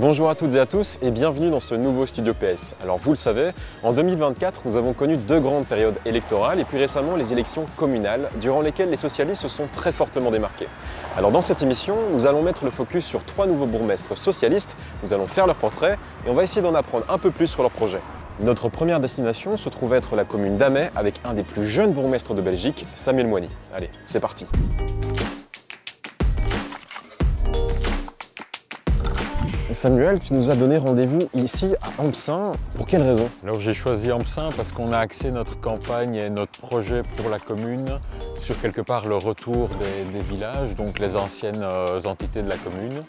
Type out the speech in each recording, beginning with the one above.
Bonjour à toutes et à tous et bienvenue dans ce nouveau Studio PS. Alors vous le savez, en 2024, nous avons connu deux grandes périodes électorales et puis récemment les élections communales, durant lesquelles les socialistes se sont très fortement démarqués. Alors dans cette émission, nous allons mettre le focus sur trois nouveaux bourgmestres socialistes, nous allons faire leur portrait et on va essayer d'en apprendre un peu plus sur leurs projets. Notre première destination se trouve être la commune d'Amay avec un des plus jeunes bourgmestres de Belgique, Samuel Moigny. Allez, c'est parti. Samuel, tu nous as donné rendez-vous ici à Ampsin. Pour quelle raison? Alors j'ai choisi Ampsin parce qu'on a axé notre campagne et notre projet pour la commune sur quelque part le retour des villages, donc les anciennes entités de la commune,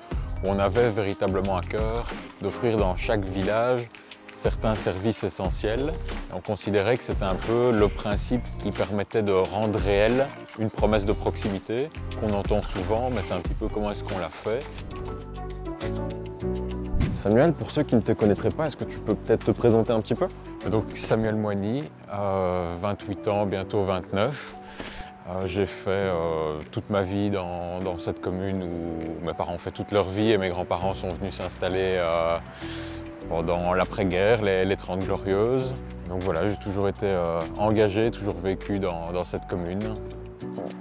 où on avait véritablement à cœur d'offrir dans chaque village certains services essentiels. On considérait que c'était un peu le principe qui permettait de rendre réelle une promesse de proximité qu'on entend souvent, mais c'est un petit peu comment est-ce qu'on l'a fait. Samuel, pour ceux qui ne te connaîtraient pas, est-ce que tu peux peut-être te présenter un petit peu? Donc Samuel Moigny, 28 ans, bientôt 29. J'ai fait toute ma vie dans cette commune où mes parents ont fait toute leur vie et mes grands-parents sont venus s'installer pendant l'après-guerre, les 30 Glorieuses. Donc voilà, j'ai toujours été engagé, toujours vécu dans cette commune.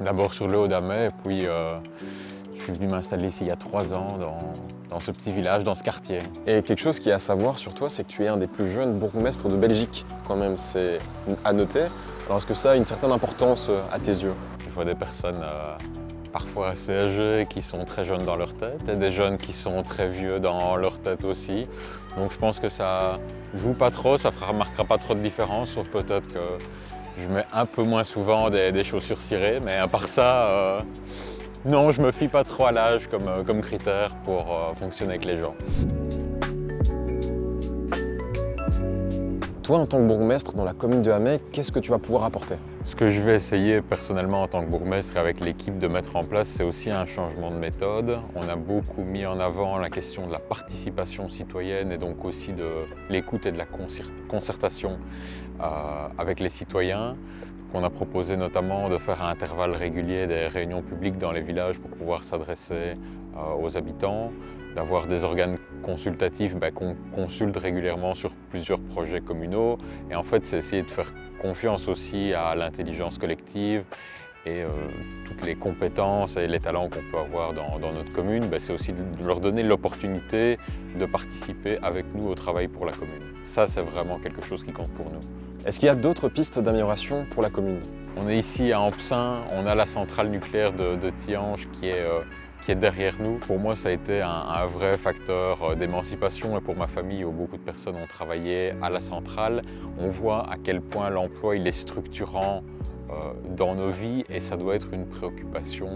D'abord sur le Haut d'Amay, et puis je suis venu m'installer ici il y a 3 ans dans ce petit village, dans ce quartier. Et quelque chose qui est à savoir sur toi, c'est que tu es un des plus jeunes bourgmestres de Belgique, quand même, c'est à noter. Alors est-ce que ça a une certaine importance à tes yeux? Je vois des personnes parfois assez âgées qui sont très jeunes dans leur tête et des jeunes qui sont très vieux dans leur tête aussi. Donc je pense que ça joue pas trop, ça marquera pas trop de différence, sauf peut-être que je mets un peu moins souvent des chaussures cirées, mais à part ça, non, je me fie pas trop à l'âge comme critère pour fonctionner avec les gens. Toi, en tant que bourgmestre dans la commune de Amay, qu'est-ce que tu vas pouvoir apporter? Ce que je vais essayer personnellement en tant que bourgmestre et avec l'équipe de mettre en place, c'est aussi un changement de méthode. On a beaucoup mis en avant la question de la participation citoyenne et donc aussi de l'écoute et de la concertation avec les citoyens. On a proposé notamment de faire à intervalles réguliers des réunions publiques dans les villages pour pouvoir s'adresser aux habitants, d'avoir des organes consultatifs qu'on consulte régulièrement sur plusieurs projets communaux. Et en fait, c'est essayer de faire confiance aussi à l'intelligence collective et toutes les compétences et les talents qu'on peut avoir dans notre commune. C'est aussi de leur donner l'opportunité de participer avec nous au travail pour la commune. Ça, c'est vraiment quelque chose qui compte pour nous. Est-ce qu'il y a d'autres pistes d'amélioration pour la commune? On est ici à Ampsin, on a la centrale nucléaire de Tihange qui est derrière nous. Pour moi, ça a été un vrai facteur d'émancipation et pour ma famille où beaucoup de personnes ont travaillé à la centrale. On voit à quel point l'emploi il est structurant dans nos vies et ça doit être une préoccupation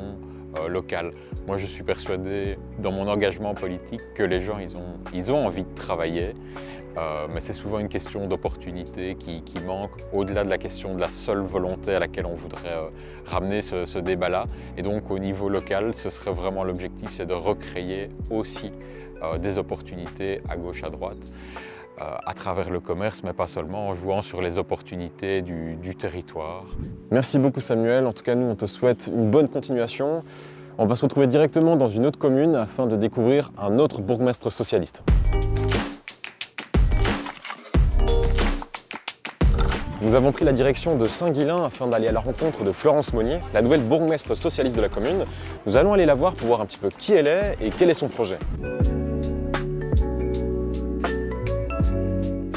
locale. Moi, je suis persuadé, dans mon engagement politique, que les gens ils ont envie de travailler, mais c'est souvent une question d'opportunité qui manque, au-delà de la question de la seule volonté à laquelle on voudrait ramener ce débat-là. Et donc, au niveau local, ce serait vraiment l'objectif, c'est de recréer aussi des opportunités à gauche, à droite, à travers le commerce, mais pas seulement, en jouant sur les opportunités du territoire. Merci beaucoup Samuel, en tout cas nous on te souhaite une bonne continuation. On va se retrouver directement dans une autre commune afin de découvrir un autre bourgmestre socialiste. Nous avons pris la direction de Saint-Guilain afin d'aller à la rencontre de Florence Monnier, la nouvelle bourgmestre socialiste de la commune. Nous allons aller la voir pour voir un petit peu qui elle est et quel est son projet.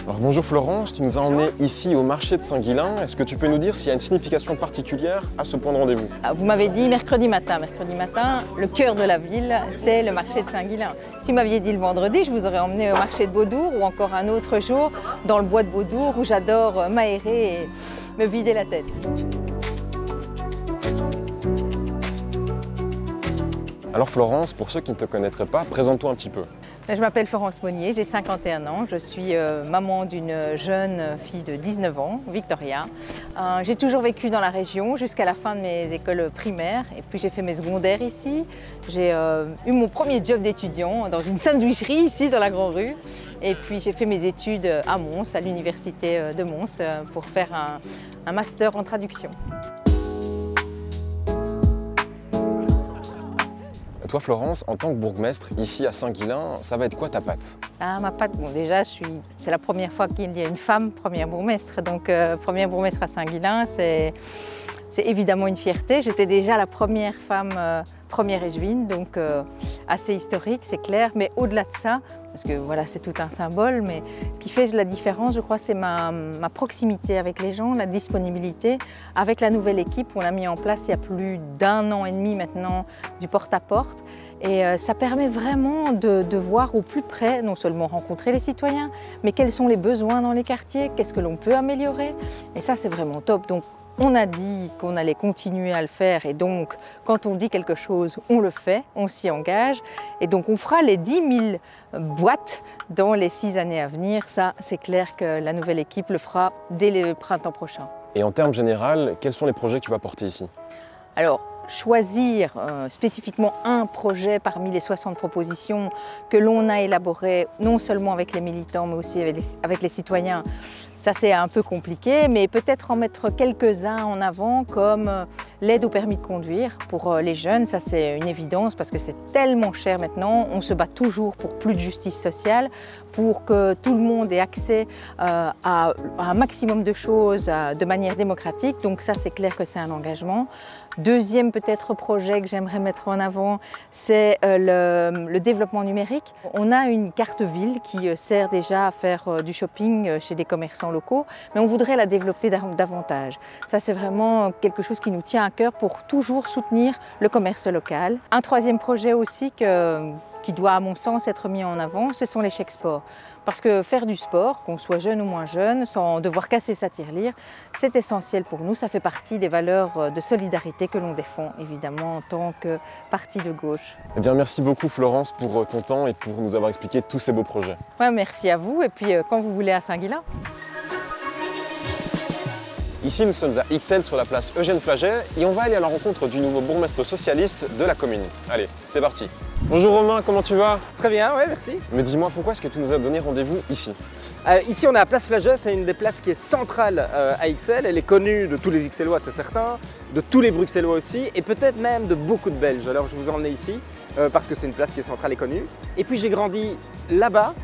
Alors bonjour Florence, tu nous as emmenés ici au marché de Saint-Guilain. Est-ce que tu peux nous dire s'il y a une signification particulière à ce point de rendez-vous? Vous m'avez dit mercredi matin. Mercredi matin, le cœur de la ville, c'est le marché de Saint-Guilain. Si vous m'aviez dit le vendredi, je vous aurais emmené au marché de Beaudour ou encore un autre jour dans le bois de Beaudour où j'adore m'aérer et me vider la tête. Alors Florence, pour ceux qui ne te connaîtraient pas, présente-toi un petit peu. Je m'appelle Florence Monnier, j'ai 51 ans, je suis maman d'une jeune fille de 19 ans, Victoria. J'ai toujours vécu dans la région jusqu'à la fin de mes écoles primaires et puis j'ai fait mes secondaires ici. J'ai eu mon premier job d'étudiant dans une sandwicherie ici dans la Grande Rue et puis j'ai fait mes études à Mons, à l'université de Mons pour faire un master en traduction. Toi Florence, en tant que bourgmestre, ici à Saint-Guilain, ça va être quoi ta patte? Ma patte, bon déjà, c'est la première fois qu'il y a une femme première bourgmestre. Donc première bourgmestre à Saint-Guilain, c'est évidemment une fierté. J'étais déjà la première femme première éjuine, donc assez historique, c'est clair. Mais au-delà de ça, parce que voilà, c'est tout un symbole, mais ce qui fait la différence, je crois, c'est ma proximité avec les gens, la disponibilité. Avec la nouvelle équipe, on a mis en place il y a plus d'1 an et demi maintenant du porte-à-porte. Et ça permet vraiment de voir au plus près, non seulement rencontrer les citoyens, mais quels sont les besoins dans les quartiers, qu'est-ce que l'on peut améliorer. Et ça, c'est vraiment top. Donc, on a dit qu'on allait continuer à le faire et donc, quand on dit quelque chose, on le fait, on s'y engage. Et donc, on fera les 10 000 boîtes dans les 6 années à venir. Ça, c'est clair que la nouvelle équipe le fera dès le printemps prochain. Et en termes généraux, quels sont les projets que tu vas porter ici? Alors, choisir spécifiquement un projet parmi les 60 propositions que l'on a élaborées, non seulement avec les militants, mais aussi avec les citoyens, ça c'est un peu compliqué, mais peut-être en mettre quelques-uns en avant, comme l'aide au permis de conduire pour les jeunes. Ça c'est une évidence parce que c'est tellement cher maintenant. On se bat toujours pour plus de justice sociale, pour que tout le monde ait accès à un maximum de choses de manière démocratique. Donc ça c'est clair que c'est un engagement. Deuxième peut-être projet que j'aimerais mettre en avant, c'est le développement numérique. On a une carte ville qui sert déjà à faire du shopping chez des commerçants locaux, mais on voudrait la développer davantage. Ça c'est vraiment quelque chose qui nous tient à cœur pour toujours soutenir le commerce local. Un troisième projet aussi qui doit à mon sens être mis en avant, ce sont les chèques sport. Parce que faire du sport, qu'on soit jeune ou moins jeune, sans devoir casser sa tirelire, c'est essentiel pour nous. Ça fait partie des valeurs de solidarité que l'on défend, évidemment, en tant que parti de gauche. Eh bien, merci beaucoup Florence pour ton temps et pour nous avoir expliqué tous ces beaux projets. Ouais, merci à vous et puis quand vous voulez à Saint-Guilain. Ici, nous sommes à Ixelles sur la place Eugène Flagey et on va aller à la rencontre du nouveau bourgmestre socialiste de la commune. Allez, c'est parti. Bonjour Romain, comment tu vas? Très bien, ouais, merci. Mais dis-moi, pourquoi est-ce que tu nous as donné rendez-vous ici? Ici, on est à Place Flagey, c'est une des places qui est centrale à Ixelles. Elle est connue de tous les Ixellois, c'est certain, de tous les Bruxellois aussi, et peut-être même de beaucoup de Belges. Alors, je vous ai emmené ici parce que c'est une place qui est centrale et connue. Et puis, j'ai grandi là-bas,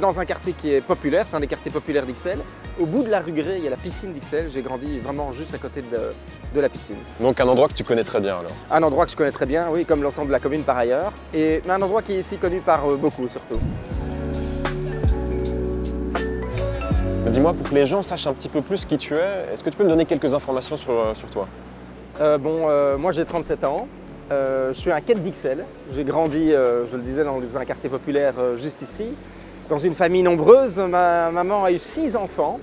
dans un quartier qui est populaire, c'est un des quartiers populaires d'Ixelles. Au bout de la rue Grès, il y a la piscine d'Ixelles. J'ai grandi vraiment juste à côté de la piscine. Donc un endroit que tu connais très bien alors? Un endroit que je connais très bien, oui, comme l'ensemble de la commune par ailleurs. Et un endroit qui est ici connu par beaucoup surtout. Dis-moi, pour que les gens sachent un petit peu plus qui tu es, est-ce que tu peux me donner quelques informations sur toi? Moi j'ai 37 ans. Je suis un quête d'Ixelles. J'ai grandi, je le disais, dans un quartier populaire juste ici. Dans une famille nombreuse, ma maman a eu 6 enfants.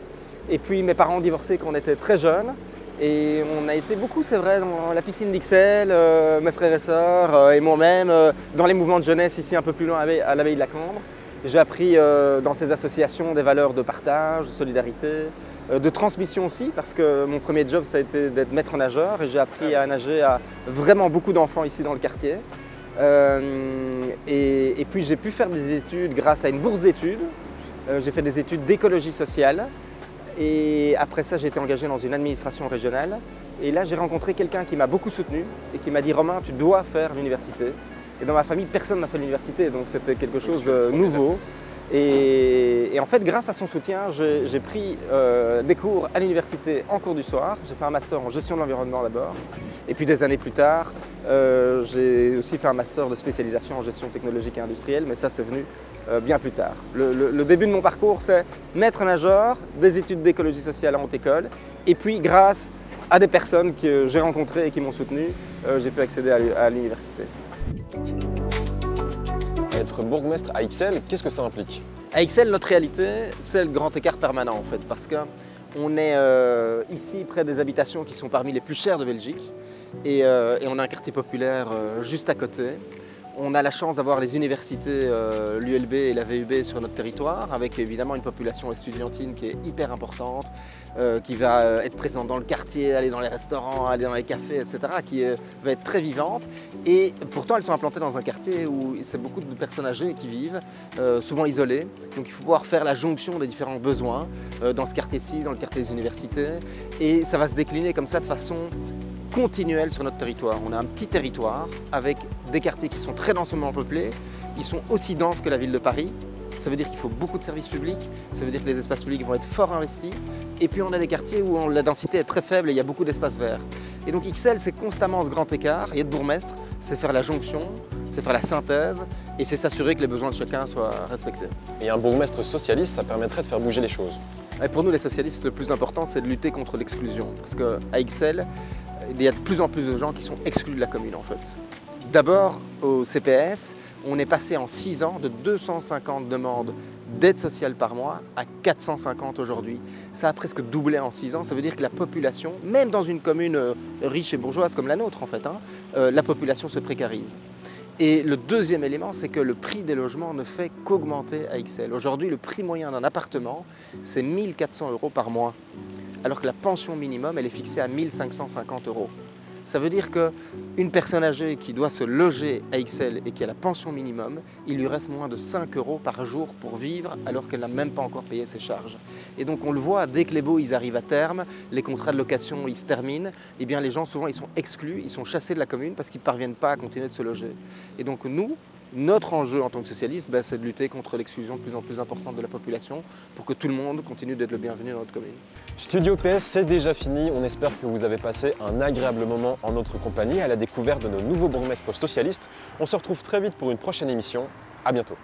Et puis mes parents ont divorcé quand on était très jeunes. Et on a été beaucoup, c'est vrai, dans la piscine d'Ixelles, mes frères et sœurs et moi-même, dans les mouvements de jeunesse ici un peu plus loin à l'abbaye de la Cambre. J'ai appris dans ces associations des valeurs de partage, de solidarité, de transmission aussi, parce que mon premier job ça a été d'être maître nageur et j'ai appris à nager à vraiment beaucoup d'enfants ici dans le quartier. Et puis j'ai pu faire des études grâce à une bourse d'études. J'ai fait des études d'écologie sociale et après ça j'ai été engagé dans une administration régionale. Et là j'ai rencontré quelqu'un qui m'a beaucoup soutenu et qui m'a dit « Romain, tu dois faire l'université ». Et dans ma famille, personne n'a fait l'université, donc c'était quelque chose de nouveau. Et en fait, grâce à son soutien, j'ai pris des cours à l'université en cours du soir. J'ai fait un master en gestion de l'environnement d'abord. Et puis des années plus tard, j'ai aussi fait un master de spécialisation en gestion technologique et industrielle, mais ça c'est venu bien plus tard. Le début de mon parcours, c'est maître nageur, des études d'écologie sociale en haute école. Et puis grâce à des personnes que j'ai rencontrées et qui m'ont soutenu, j'ai pu accéder à l'université. Être bourgmestre à Ixelles, qu'est-ce que ça implique? À Ixelles, notre réalité, c'est le grand écart permanent en fait, parce qu'on est ici près des habitations qui sont parmi les plus chères de Belgique et on a un quartier populaire juste à côté. On a la chance d'avoir les universités, l'ULB et la VUB sur notre territoire, avec évidemment une population estudiantine qui est hyper importante, qui va être présente dans le quartier, aller dans les restaurants, aller dans les cafés, etc., qui va être très vivante. Et pourtant, elles sont implantées dans un quartier où c'est beaucoup de personnes âgées qui vivent, souvent isolées. Donc il faut pouvoir faire la jonction des différents besoins dans ce quartier-ci, dans le quartier des universités. Et ça va se décliner comme ça de façon continuelle sur notre territoire. On a un petit territoire avec des quartiers qui sont très densément peuplés. Ils sont aussi denses que la ville de Paris. Ça veut dire qu'il faut beaucoup de services publics, ça veut dire que les espaces publics vont être fort investis. Et puis on a des quartiers où la densité est très faible et il y a beaucoup d'espaces verts. Et donc XL, c'est constamment ce grand écart. Et être bourgmestre, c'est faire la jonction, c'est faire la synthèse et c'est s'assurer que les besoins de chacun soient respectés. Et un bourgmestre socialiste, ça permettrait de faire bouger les choses. Et pour nous, les socialistes, le plus important, c'est de lutter contre l'exclusion. Parce qu'à XL, il y a de plus en plus de gens qui sont exclus de la commune en fait. D'abord, au CPS, on est passé en 6 ans de 250 demandes d'aide sociale par mois à 450 aujourd'hui. Ça a presque doublé en 6 ans. Ça veut dire que la population, même dans une commune riche et bourgeoise comme la nôtre en fait, la population se précarise. Et le deuxième élément, c'est que le prix des logements ne fait qu'augmenter à XL. Aujourd'hui, le prix moyen d'un appartement, c'est 1 400 € par mois, alors que la pension minimum, elle est fixée à 1 550 €. Ça veut dire qu'une personne âgée qui doit se loger à XL et qui a la pension minimum, il lui reste moins de 5 € par jour pour vivre alors qu'elle n'a même pas encore payé ses charges. Et donc on le voit, dès que les baux ils arrivent à terme, les contrats de location ils se terminent, et bien les gens souvent ils sont exclus, ils sont chassés de la commune parce qu'ils ne parviennent pas à continuer de se loger. Et donc nous, notre enjeu en tant que socialiste, c'est de lutter contre l'exclusion de plus en plus importante de la population pour que tout le monde continue d'être le bienvenu dans notre commune. Studio PS, c'est déjà fini. On espère que vous avez passé un agréable moment en notre compagnie à la découverte de nos nouveaux bourgmestres socialistes. On se retrouve très vite pour une prochaine émission. À bientôt.